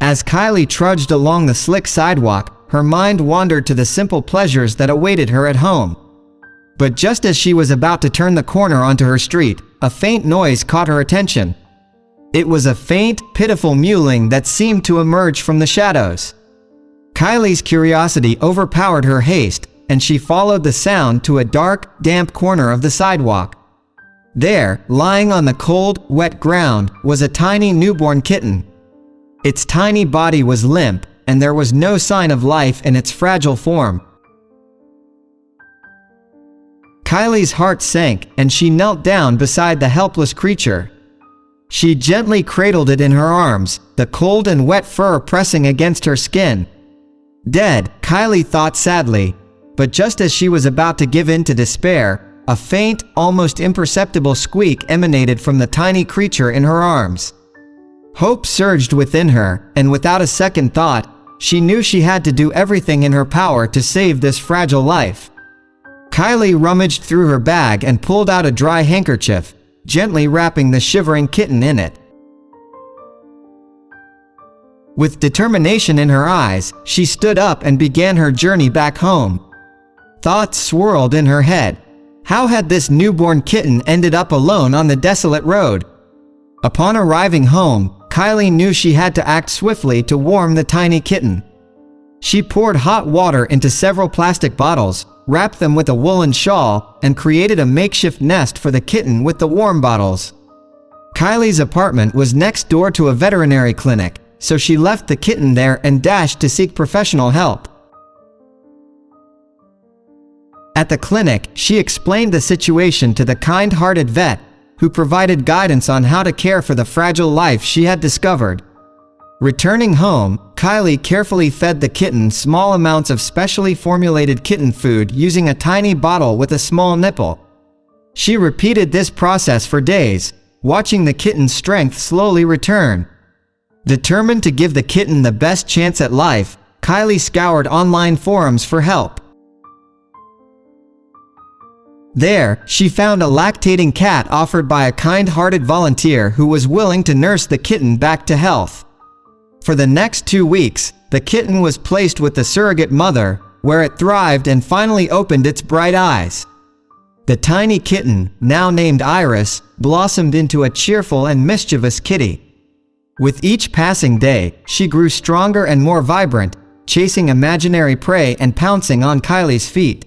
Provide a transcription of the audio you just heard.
As Kylie trudged along the slick sidewalk, her mind wandered to the simple pleasures that awaited her at home. But just as she was about to turn the corner onto her street, a faint noise caught her attention. It was a faint, pitiful mewling that seemed to emerge from the shadows. Kylie's curiosity overpowered her haste, and she followed the sound to a dark, damp corner of the sidewalk. There, lying on the cold, wet ground, was a tiny newborn kitten. Its tiny body was limp, and there was no sign of life in its fragile form. Kylie's heart sank, and she knelt down beside the helpless creature. She gently cradled it in her arms, the cold and wet fur pressing against her skin. Dead, Kylie thought sadly, but just as she was about to give in to despair, a faint, almost imperceptible squeak emanated from the tiny creature in her arms. Hope surged within her, and without a second thought, she knew she had to do everything in her power to save this fragile life. Kylie rummaged through her bag and pulled out a dry handkerchief, gently wrapping the shivering kitten in it. With determination in her eyes, she stood up and began her journey back home. Thoughts swirled in her head. How had this newborn kitten ended up alone on the desolate road? Upon arriving home, Kylie knew she had to act swiftly to warm the tiny kitten. She poured hot water into several plastic bottles, wrapped them with a woolen shawl, and created a makeshift nest for the kitten with the warm bottles. Kylie's apartment was next door to a veterinary clinic, so she left the kitten there and dashed to seek professional help. At the clinic, she explained the situation to the kind-hearted vet, who provided guidance on how to care for the fragile life she had discovered. Returning home, Kylie carefully fed the kitten small amounts of specially formulated kitten food using a tiny bottle with a small nipple. She repeated this process for days, watching the kitten's strength slowly return. Determined to give the kitten the best chance at life, Kylie scoured online forums for help. There, she found a lactating cat offered by a kind-hearted volunteer who was willing to nurse the kitten back to health. For the next 2 weeks, the kitten was placed with the surrogate mother, where it thrived and finally opened its bright eyes. The tiny kitten, now named Iris, blossomed into a cheerful and mischievous kitty. With each passing day, she grew stronger and more vibrant, chasing imaginary prey and pouncing on Kylie's feet.